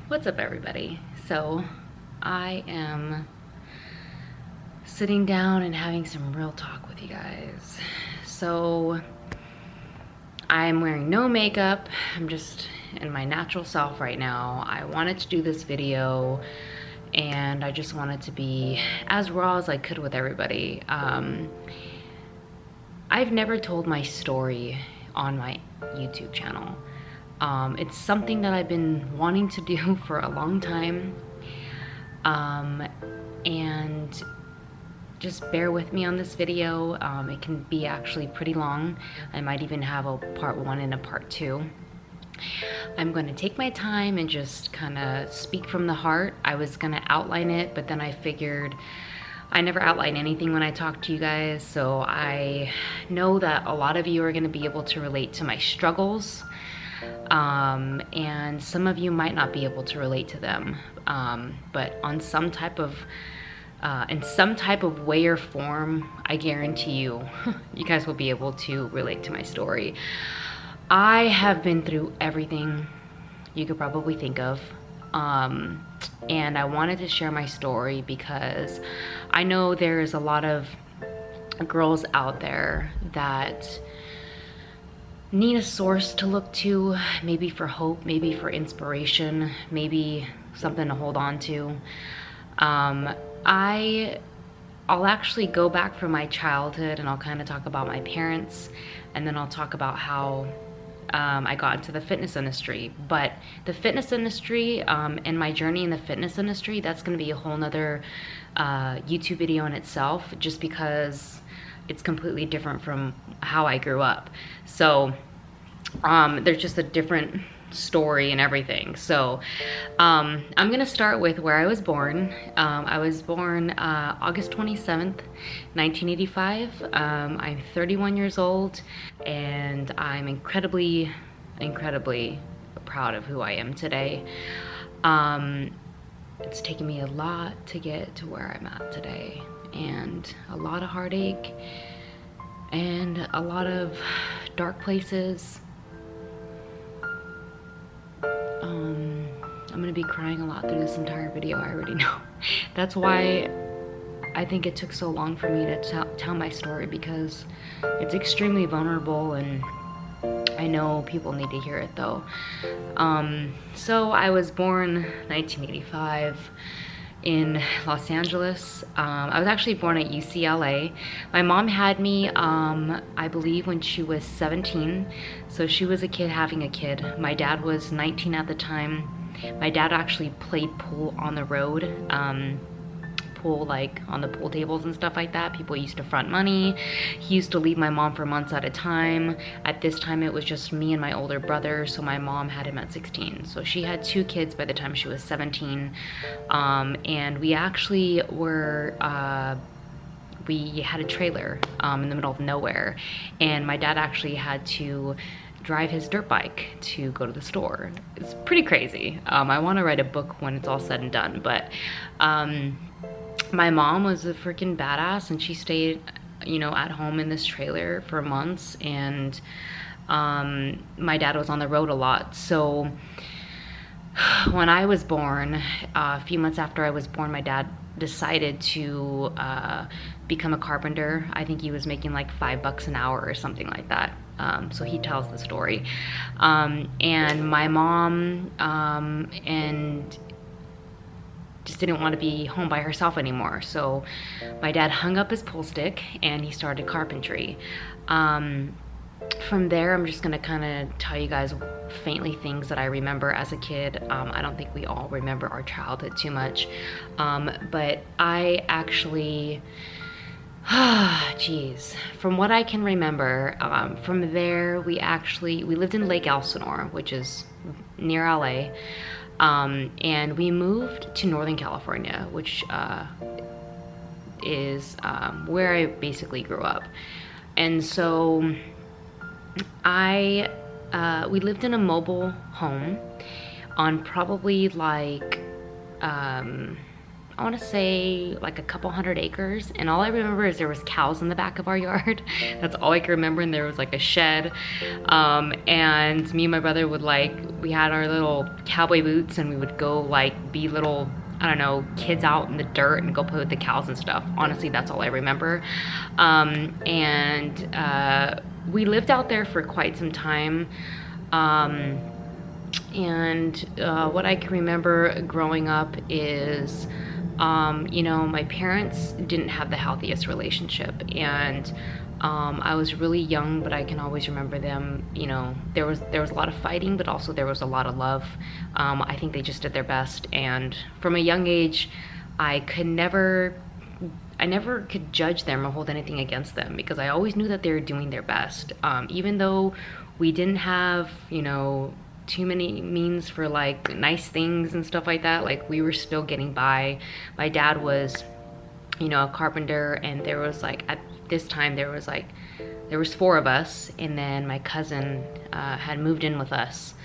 What's up, everybody? So I am sitting down and having some real talk with you guys. So I'm wearing no makeup. I'm just in my natural self right now. I wanted to do this video and I just wanted to be as raw as I could with everybody. I've never told my story on my YouTube channel. It's something that I've been wanting to do for a long time. And just bear with me on this video. It can be actually pretty long. I might even have a part 1 and a part 2. I'm going to take my time and just kind of speak from the heart. I was going to outline it, but then I figured I never outline anything when I talk to you guys, so I know that a lot of you are going to be able to relate to my struggles. And some of you might not be able to relate to them, but on some type of in some type of way or form, I guarantee you you guys will be able to relate to my story. I have been through everything you could probably think of, and I wanted to share my story because I know there's a lot of girls out there that need a source to look to, maybe for hope, maybe for inspiration, maybe something to hold on to. I'll actually go back from my childhood and I'll kind of talk about my parents, and then I'll talk about how I got into the fitness industry. But the fitness industry and my journey in the fitness industry, that's going to be a whole nother YouTube video in itself, just because it's completely different from how I grew up. So there's just a different story and everything. So I'm gonna start with where I was born. I was born August 27th, 1985. I'm 31 years old, and I'm incredibly proud of who I am today. It's taken me a lot to get to where I'm at today, and a lot of heartache and a lot of dark places. I'm gonna be crying a lot through this entire video, I already know. That's why I think it took so long for me to tell my story, because it's extremely vulnerable and I know people need to hear it though. So I was born 1985 in Los Angeles. I was actually born at UCLA. My mom had me, I believe, when she was 17. So she was a kid having a kid. My dad was 19 at the time. My dad actually played pool on the road. Pool, like on the pool tables and stuff like that. People used to front money. He used to leave my mom for months at a time. At this time it was just me and my older brother, so my mom had him at 16. So she had 2 kids by the time she was 17. And we actually were we had a trailer in the middle of nowhere, and my dad actually had to drive his dirt bike to go to the store. It's pretty crazy. I want to write a book when it's all said and done, but my mom was a freaking badass, and she stayed, you know, at home in this trailer for months, and my dad was on the road a lot. So when I was born, a few months after I was born, my dad decided to become a carpenter. I think he was making like $5 an hour or something like that. So he tells the story. And my mom and just didn't want to be home by herself anymore. So my dad hung up his pool stick and he started carpentry. From there, I'm just gonna kind of tell you guys faintly things that I remember as a kid. I don't think we all remember our childhood too much. But I actually, geez, from what I can remember, from there we lived in Lake Elsinore, which is near LA. And we moved to Northern California, which is where I basically grew up. And so we lived in a mobile home on probably like I want to say like a couple 100 acres, and all I remember is there was cows in the back of our yard. That's all I can remember, and there was like a shed. And me and my brother would we had our little cowboy boots, and we would go like be little, I don't know, kids out in the dirt and go play with the cows and stuff. Honestly, that's all I remember. We lived out there for quite some time. What I can remember growing up is, you know, my parents didn't have the healthiest relationship, and I was really young, but I can always remember them, you know, there was a lot of fighting, but also there was a lot of love. I think they just did their best, and from a young age, I never could judge them or hold anything against them, because I always knew that they were doing their best. Even though we didn't have, you know, too many means for like nice things and stuff like that, like we were still getting by. My dad was, you know, a carpenter, and there was like, at this time there was 4 of us, and then my cousin had moved in with us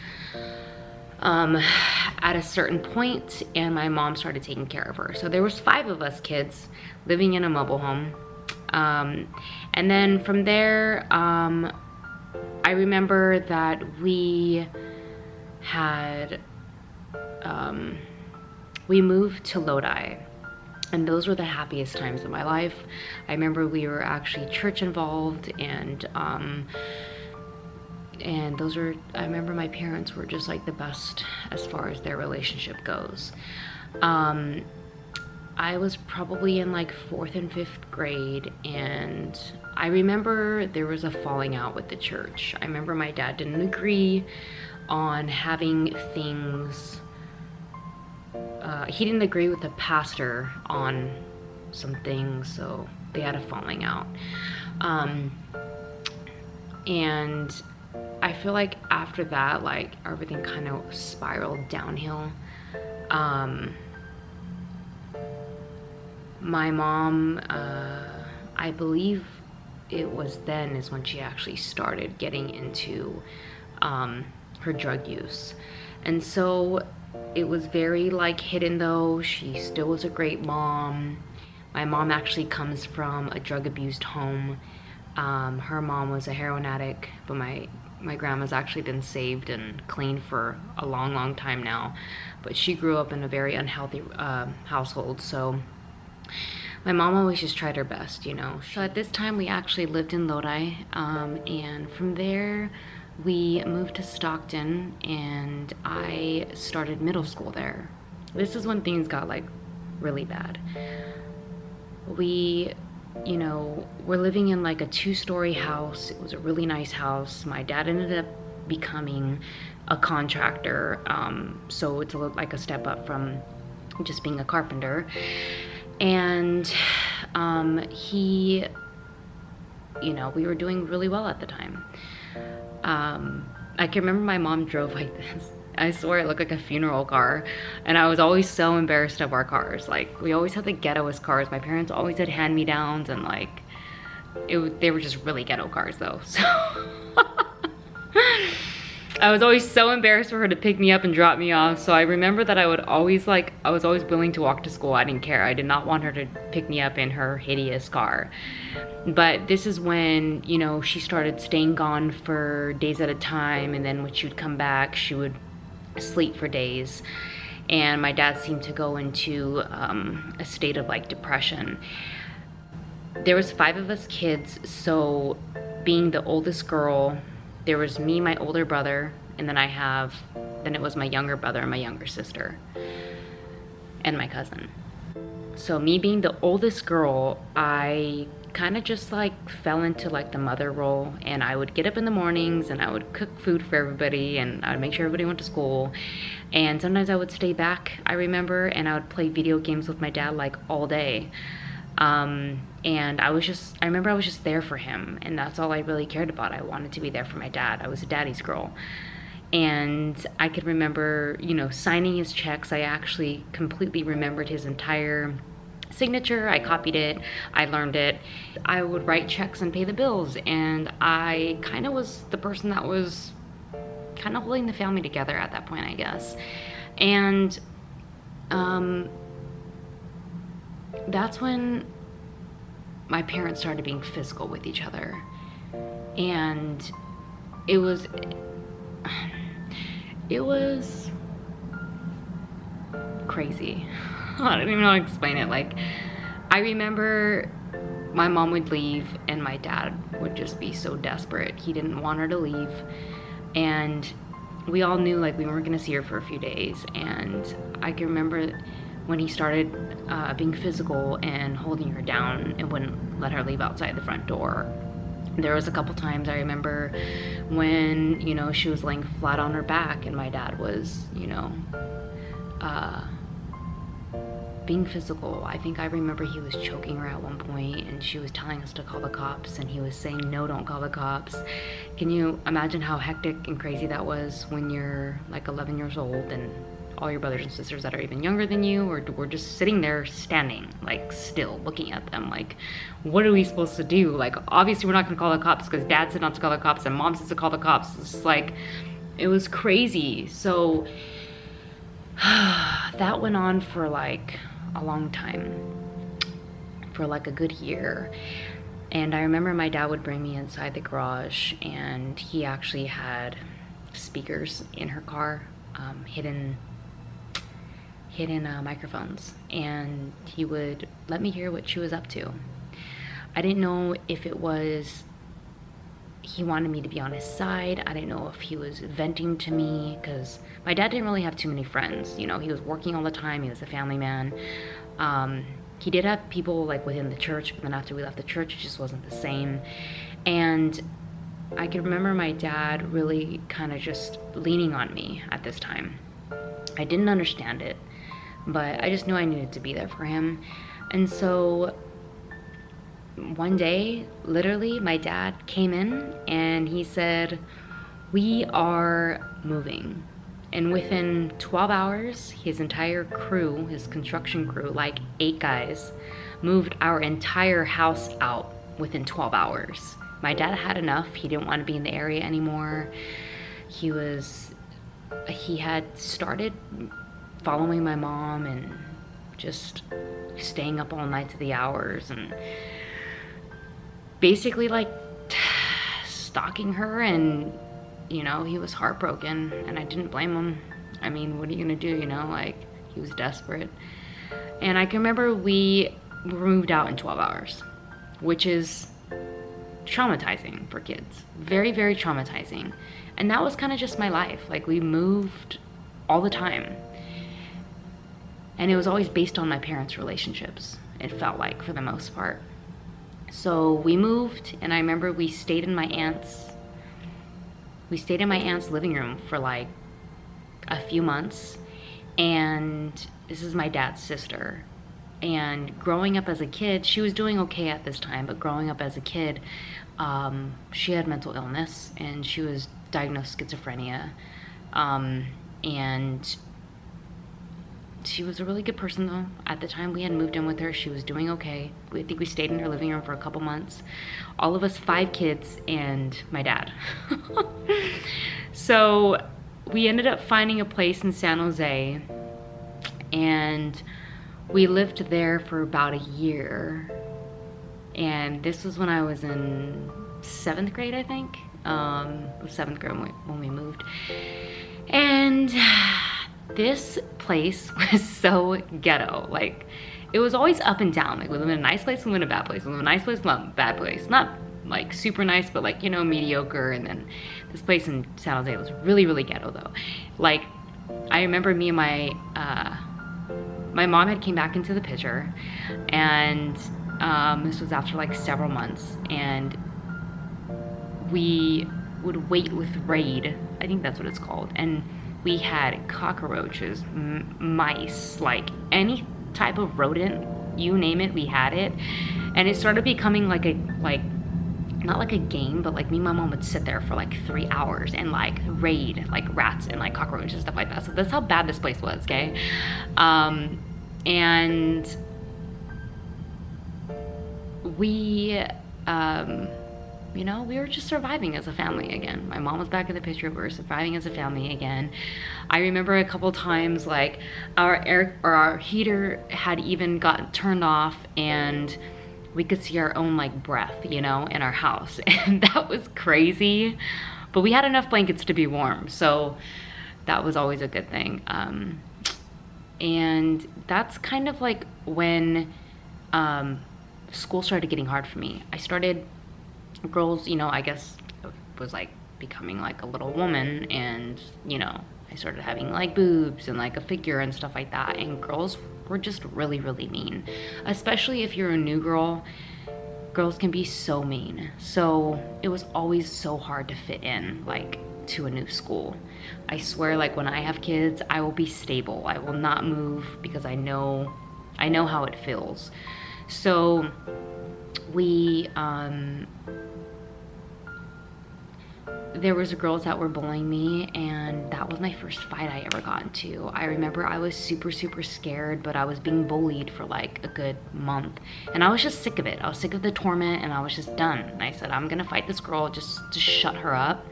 at a certain point, and my mom started taking care of her. So there was 5 of us kids living in a mobile home. And then from there, I remember that we moved to Lodi, and those were the happiest times of my life. I remember we were actually church involved, and I remember my parents were just like the best as far as their relationship goes. I was probably in like 4th and 5th grade, and I remember there was a falling out with the church. I remember my dad didn't agree on having things, he didn't agree with the pastor on some things, so they had a falling out. And I feel like after that, like everything kind of spiraled downhill. My mom, I believe it was then is when she actually started getting into her drug use. And so it was very like hidden, though. She still was a great mom. My mom actually comes from a drug abused home. Her mom was a heroin addict, but my grandma's actually been saved and clean for a long time now. But she grew up in a very unhealthy household, so my mom always just tried her best, you know. So at this time we actually lived in Lodi, and from there we moved to Stockton, and I started middle school there. This is when things got like really bad. We, you know, we're living in like a 2-story house. It was a really nice house. My dad ended up becoming a contractor, so it's like a step up from just being a carpenter. And he, you know, we were doing really well at the time. I can remember my mom drove like this. I swear it looked like a funeral car, and I was always so embarrassed of our cars. Like, we always had the ghettoest cars. My parents always had hand-me-downs, and like they were just really ghetto cars though, so I was always so embarrassed for her to pick me up and drop me off. So I remember that I was always willing to walk to school. I didn't care. I did not want her to pick me up in her hideous car. But this is when, you know, she started staying gone for days at a time, and then when she would come back, she would sleep for days. And my dad seemed to go into a state of like depression. There was 5 of us kids, so being the oldest girl, there was me, my older brother, and then it was my younger brother and my younger sister, and my cousin. So me being the oldest girl, I kind of just like fell into like the mother role, and I would get up in the mornings and I would cook food for everybody, and I would make sure everybody went to school. And sometimes I would stay back, I remember, and I would play video games with my dad like all day. And I remember I was just there for him, and that's all I really cared about. I wanted to be there for my dad. I was a daddy's girl. And I could remember, you know, signing his checks. I actually completely remembered his entire signature. I copied it, I learned it. I would write checks and pay the bills, and I kind of was the person that was kind of holding the family together at that point, I guess. And that's when my parents started being physical with each other. And it was crazy. I don't even know how to explain it. Like, I remember my mom would leave and my dad would just be so desperate. He didn't want her to leave. And we all knew like we weren't gonna see her for a few days. And I can remember when he started being physical and holding her down and wouldn't let her leave outside the front door. There was a couple times I remember when, you know, she was laying flat on her back and my dad was, you know, being physical. I think I remember he was choking her at one point and she was telling us to call the cops and he was saying, no, don't call the cops. Can you imagine how hectic and crazy that was when you're like 11 years old and all your brothers and sisters that are even younger than you or we're just sitting there standing, like still looking at them like, what are we supposed to do? Like, obviously we're not gonna call the cops because dad said not to call the cops and mom said to call the cops. It's like, it was crazy. So that went on for like a long time, for like a good year. And I remember my dad would bring me inside the garage and he actually had speakers in her car, hidden microphones, and he would let me hear what she was up to. I didn't know if it was he wanted me to be on his side. I didn't know if he was venting to me because my dad didn't really have too many friends. You know, he was working all the time. He was a family man. He did have people like within the church, but then after we left the church, it just wasn't the same. And I can remember my dad really kind of just leaning on me at this time. I didn't understand it, but I just knew I needed to be there for him. And so one day, literally, my dad came in and he said, we are moving. And within 12 hours, his entire crew, his construction crew, like 8 guys, moved our entire house out within 12 hours. My dad had enough. He didn't want to be in the area anymore. He had started following my mom and just staying up all night to the hours and basically like stalking her. And you know, he was heartbroken and I didn't blame him. I mean, what are you gonna do, you know? Like, he was desperate. And I can remember we were moved out in 12 hours, which is traumatizing for kids. Very, very traumatizing. And that was kind of just my life. Like, we moved all the time. And it was always based on my parents' relationships, it felt like, for the most part. So we moved, and I remember we stayed in my aunt's living room for like a few months. And this is my dad's sister. And growing up as a kid, she was doing okay at this time, but growing up as a kid, she had mental illness and she was diagnosed schizophrenia. And she was a really good person though. At the time we had moved in with her, she was doing okay. I think we stayed in her living room for a couple months. All of us 5 kids and my dad. So we ended up finding a place in San Jose and we lived there for about a year. And this was when I was in 7th grade, I think. It was 7th grade when we moved. And this place was so ghetto. Like, it was always up and down. Like, we live in a nice place, we live in a bad place. We live in a nice place, not a bad place. Not like super nice, but like, you know, mediocre. And then this place in San Jose was really, really ghetto though. Like, I remember me and my mom had came back into the picture, and this was after like several months, and we would wait with Raid, I think that's what it's called, and we had cockroaches, mice, like any type of rodent, you name it, we had it. And it started becoming like a, not like a game, but like me and my mom would sit there for like 3 hours and like raid like rats and like cockroaches and stuff like that. So that's how bad this place was, okay? And we you know, we were just surviving as a family again. My mom was back in the picture. We were surviving as a family again. I remember a couple times like our heater had even gotten turned off and we could see our own like breath, you know, in our house. And that was crazy. But we had enough blankets to be warm. So that was always a good thing. And that's kind of like when school started getting hard for me. I started, girls, you know, I guess was like becoming like a little woman, and you know, I started having like boobs and like a figure and stuff like that, and girls were just really, really mean. Especially if you're a new girl, girls can be so mean. So it was always so hard to fit in like to a new school. I swear, like when I have kids, I will be stable. I will not move because I know how it feels. So we there was girls that were bullying me, and that was my first fight I ever got into. I remember I was super scared, but I was being bullied for like a good month, and I was just sick of it. I was sick of the torment, and I was just done. And I said, I'm gonna fight this girl just to shut her up.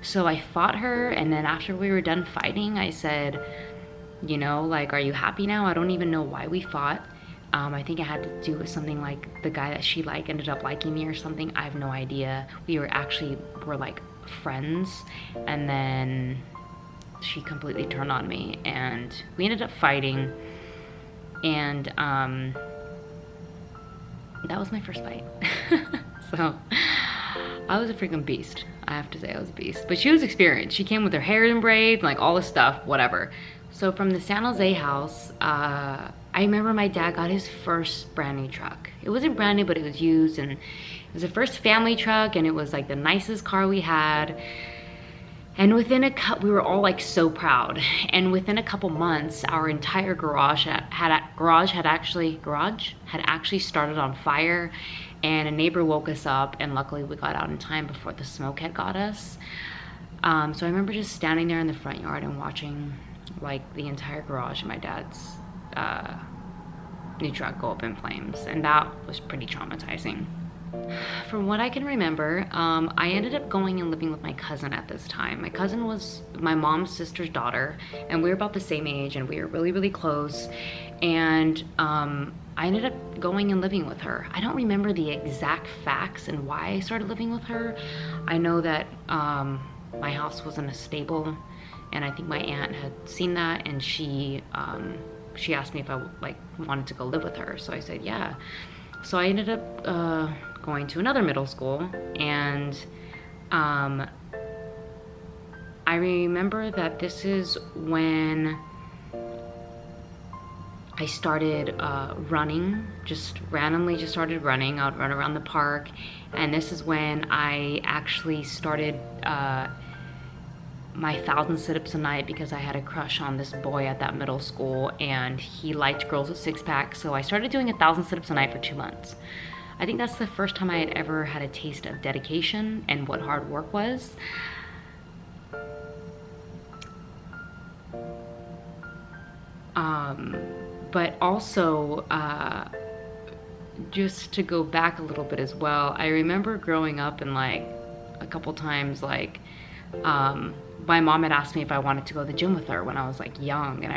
So I fought her, and then after we were done fighting, I said, you know, like, are you happy now? I don't even know why we fought. I think it had to do with something like the guy that she liked ended up liking me or something. I have no idea. We were like friends, and then she completely turned on me, and we ended up fighting, and that was my first fight. So I was a freaking beast. I have to say, I was a beast. But she was experienced. She came with her hair in braids, like all this stuff, whatever. So from the San Jose house, I remember my dad got his first brand new truck. It wasn't brand new, but it was used, and it was the first family truck, and it was like the nicest car we had. And within we were all like so proud. And within a couple months, our entire garage had actually started on fire, and a neighbor woke us up, and luckily we got out in time before the smoke had got us. So I remember just standing there in the front yard and watching like the entire garage of my dad's new truck go up in flames, and that was pretty traumatizing. From what I can remember, I ended up going and living with my cousin at this time. My cousin was my mom's sister's daughter, and we were about the same age, and we were really, really close. And I ended up going and living with her. I don't remember the exact facts and why I started living with her. I know that my house wasn't as stable, and I think my aunt had seen that, and she asked me if I like wanted to go live with her. So I said yeah. So I ended up going to another middle school, and I remember that this is when I started running, just randomly just started running. I would run around the park, and this is when I actually started my 1,000 sit-ups a night, because I had a crush on this boy at that middle school, and he liked girls with six-packs. So I started doing 1,000 sit-ups a night for 2 months. I think that's the first time I had ever had a taste of dedication and what hard work was. But also, just to go back a little bit as well, I remember growing up and like a couple times, like my mom had asked me if I wanted to go to the gym with her when I was like young, and I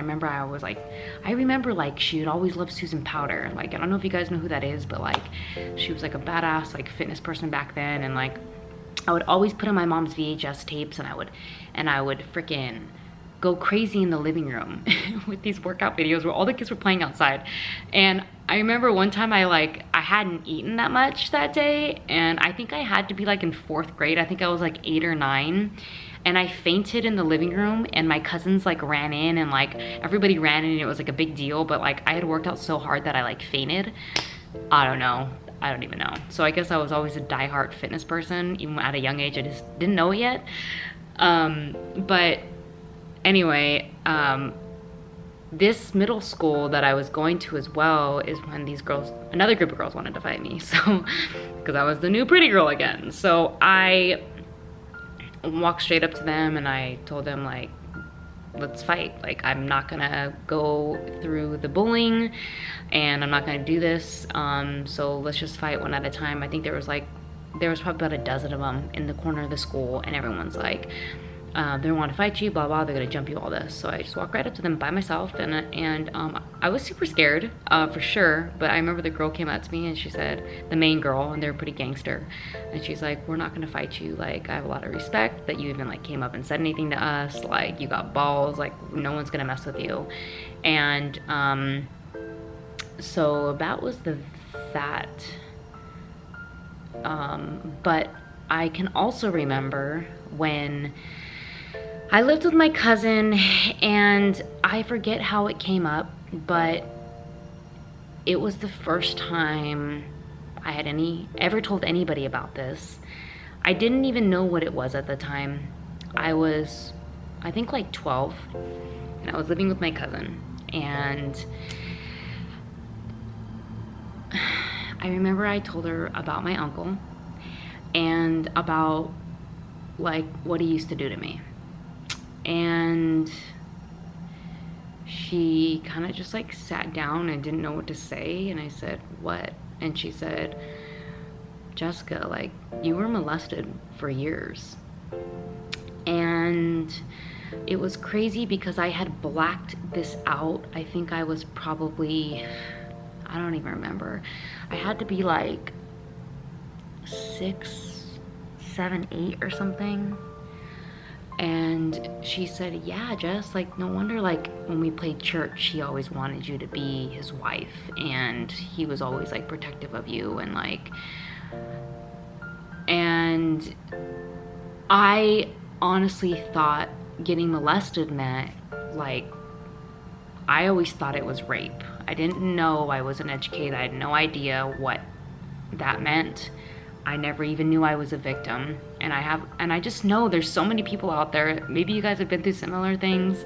remember like she would always love Susan Powder. Like, I don't know if you guys know who that is, but like she was like a badass like fitness person back then, and like I would always put on my mom's VHS tapes, and I would freaking go crazy in the living room with these workout videos where all the kids were playing outside. And I remember one time I hadn't eaten that much that day, and I think I had to be like in 4th grade. I think I was like 8 or 9, and I fainted in the living room, and my cousins like ran in, and like everybody ran in, and it was like a big deal. But like I had worked out so hard that I like fainted. I don't even know. So I guess I was always a diehard fitness person, even at a young age. I just didn't know it yet. But anyway, this middle school that I was going to as well is when these girls, another group of girls, wanted to fight me. So, because I was the new pretty girl again. So I walked straight up to them, and I told them like, let's fight. Like, I'm not gonna go through the bullying, and I'm not gonna do this. So let's just fight one at a time. I think there was like there was probably about a dozen of them in the corner of the school, and everyone's like, they want to fight you, blah blah, they're gonna jump you, all this. So I just walked right up to them by myself, and I was super scared, for sure. But I remember the girl came up to me and she said, the main girl, and they were pretty gangster, and she's like, we're not gonna fight you, like, I have a lot of respect that you even like came up and said anything to us, like, you got balls, like, no one's gonna mess with you. And so that was that. But I can also remember when I lived with my cousin, and I forget how it came up, but it was the first time I had ever told anybody about this. I didn't even know what it was at the time. I was, I think, like 12, and I was living with my cousin, and I remember I told her about my uncle and about like what he used to do to me. And she kind of just like sat down and didn't know what to say, and I said, what? And she said, Jessica, like, you were molested for years. And it was crazy because I had blacked this out. I think I was probably, I don't even remember. I had to be like 6, 7, 8 or something. And she said, yeah, Jess, like, no wonder, like, when we played church, he always wanted you to be his wife, and he was always like protective of you, and like, and I honestly thought getting molested meant, like, I always thought it was rape. I didn't know, I wasn't educated, I had no idea what that meant. I never even knew I was a victim. And I just know there's so many people out there, maybe you guys have been through similar things,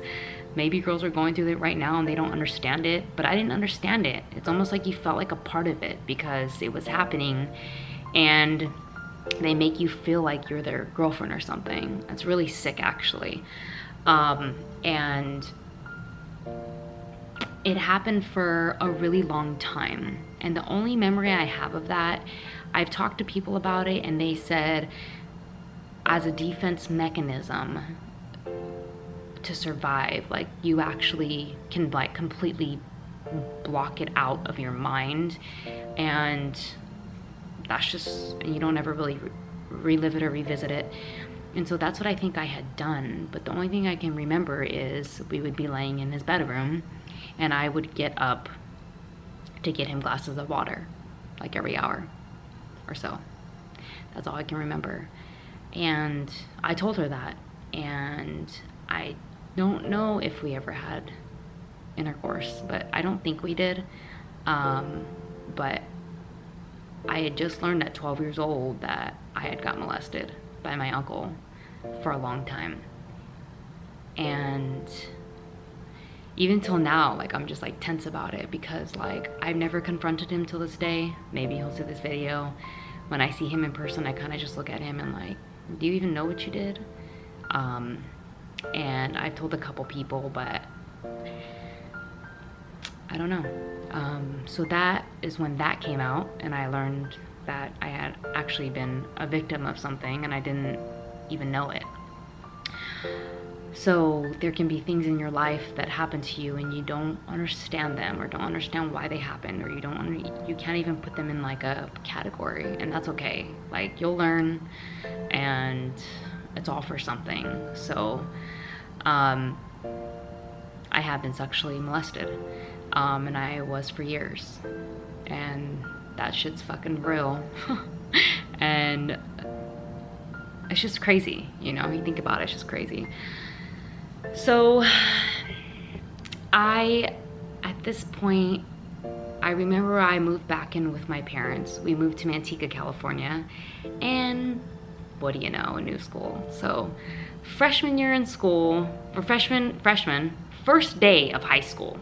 maybe girls are going through it right now and they don't understand it, but I didn't understand it. It's almost like you felt like a part of it because it was happening, and they make you feel like you're their girlfriend or something. It's really sick, actually. And it happened for a really long time. And the only memory I have of that, I've talked to people about it, and they said as a defense mechanism to survive, like, you actually can like completely block it out of your mind, and that's just, and you don't ever really relive it or revisit it. And so that's what I think I had done. But the only thing I can remember is we would be laying in his bedroom, and I would get up to get him glasses of water like every hour or so. That's all I can remember. And I told her that, and I don't know if we ever had intercourse, but I don't think we did. But I had just learned at 12 years old that I had got molested by my uncle for a long time. And even till now, like, I'm just like tense about it because, like, I've never confronted him till this day. Maybe he'll see this video. When I see him in person, I kind of just look at him and like, do you even know what you did? And I've told a couple people, but I don't know. So that is when that came out, and I learned that I had actually been a victim of something and I didn't even know it. So there can be things in your life that happen to you and you don't understand them, or don't understand why they happened, or you can't even put them in like a category, and that's okay. Like, you'll learn, and it's all for something. So I have been sexually molested, and I was for years, and that shit's fucking real. And it's just crazy, you know, you think about it, it's just crazy. So at this point, I remember I moved back in with my parents. We moved to Manteca, California, and what do you know, a new school. So freshman year in school, for freshman, first day of high school,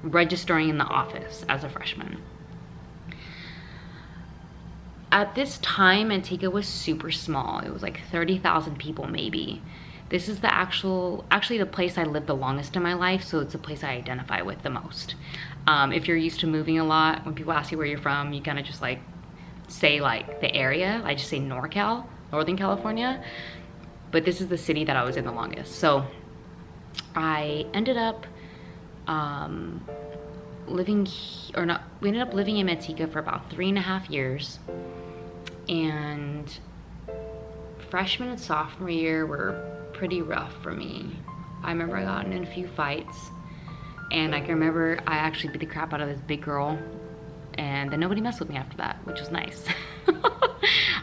registering in the office as a freshman. At this time, Manteca was super small. It was like 30,000 people maybe. This is actually the place I lived the longest in my life, so it's the place I identify with the most. If you're used to moving a lot, when people ask you where you're from, you kind of just like say like the area. I just say NorCal, Northern California. But this is the city that I was in the longest. So I ended up we ended up living in Antigua for about 3.5 years. And freshman and sophomore year were pretty rough for me. I remember I got in a few fights, and I can remember I actually beat the crap out of this big girl, and then nobody messed with me after that, which was nice.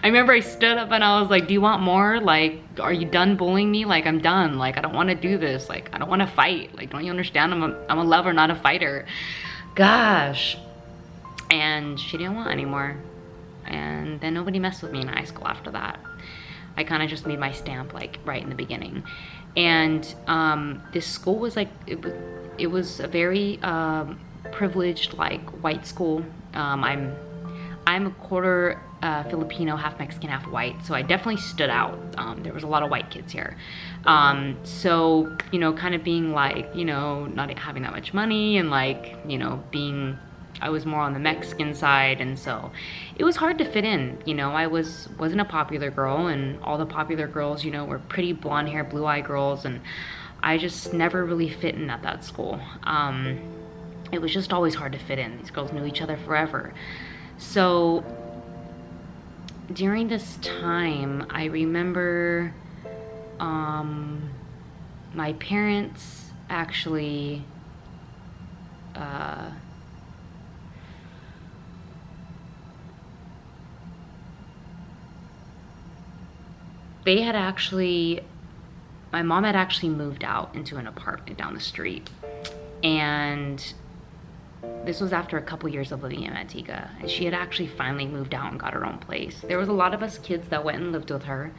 I remember I stood up and I was like, do you want more? Like, are you done bullying me? Like, I'm done. Like, I don't want to do this. Like, I don't want to fight. Like, don't you understand? I'm a lover, not a fighter. Gosh. And she didn't want anymore. And then nobody messed with me in high school after that. I kind of just made my stamp like right in the beginning. And this school was like, it was a very privileged like white school. I'm a quarter Filipino, half Mexican, half white, so I definitely stood out. There was a lot of white kids here. So, you know, kind of being like, you know, not having that much money, and like, you know, I was more on the Mexican side, and so it was hard to fit in. You know, I wasn't a popular girl, and all the popular girls, you know, were pretty blonde hair, blue eye girls, and I just never really fit in at that school. It was just always hard to fit in. These girls knew each other forever. So during this time, I remember my parents actually my mom had actually moved out into an apartment down the street, and this was after a couple years of living in Antigua, and she had actually finally moved out and got her own place. There was a lot of us kids that went and lived with her,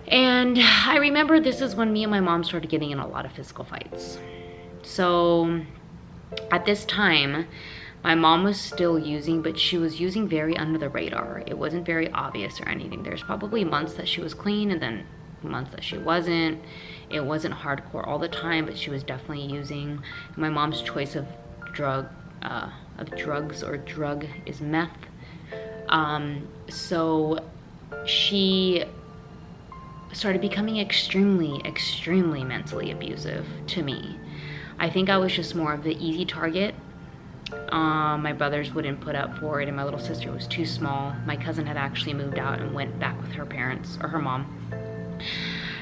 and I remember this is when me and my mom started getting in a lot of physical fights. So at this time, my mom was still using, but she was using very under the radar. It wasn't very obvious or anything. There's probably months that she was clean and then months that she wasn't. It wasn't hardcore all the time, but she was definitely using. My mom's choice of drug is meth. So she started becoming extremely mentally abusive to me. I think I was just more of the easy target. My brothers wouldn't put up for it, and my little sister was too small. My cousin had actually moved out and went back with her parents, or her mom.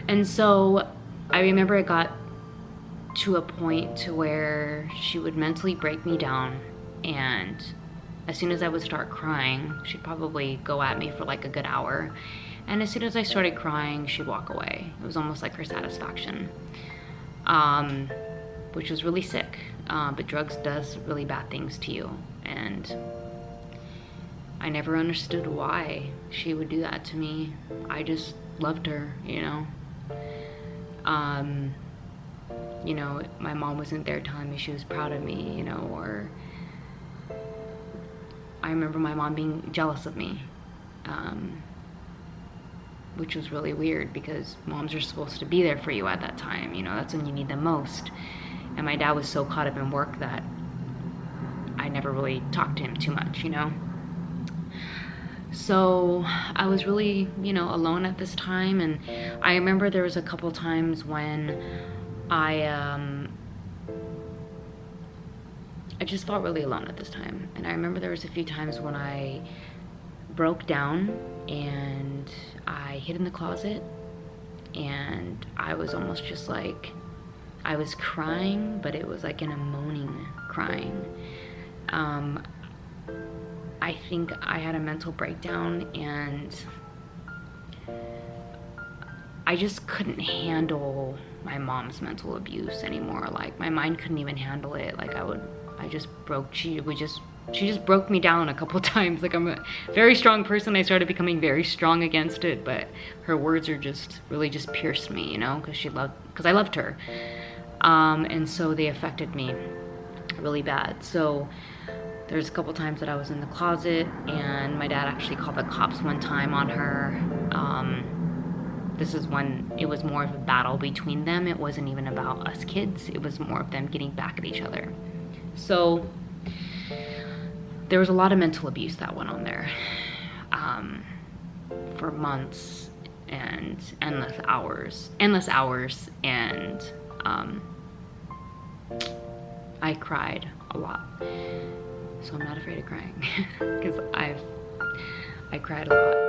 And so I remember it got to a point to where she would mentally break me down, and as soon as I would start crying, she'd probably go at me for like a good hour, and as soon as I started crying, she'd walk away. It was almost like her satisfaction, which was really sick. But drugs does really bad things to you, and I never understood why she would do that to me. I just loved her, you know. You know, my mom wasn't there telling me she was proud of me, you know, or I remember my mom being jealous of me, which was really weird because moms are supposed to be there for you at that time, you know, that's when you need them most. And my dad was so caught up in work that I never really talked to him too much, you know. So I was really, you know, alone at this time, and I remember there was a couple times when I just felt really alone at this time. And I remember there was a few times when I broke down and I hid in the closet, and I was almost just like, I was crying, but it was like in a moaning crying. I think I had a mental breakdown, and I just couldn't handle my mom's mental abuse anymore. Like, my mind couldn't even handle it. Like, she just broke me down a couple times. Like, I'm a very strong person. I started becoming very strong against it, but her words are just really just pierced me, you know, because I loved her. And so they affected me really bad. So there's a couple times that I was in the closet, and my dad actually called the cops one time on her. This is when it was more of a battle between them. It wasn't even about us kids. It was more of them getting back at each other. So there was a lot of mental abuse that went on there for months and endless hours, and I cried a lot. So I'm not afraid of crying because I cried a lot.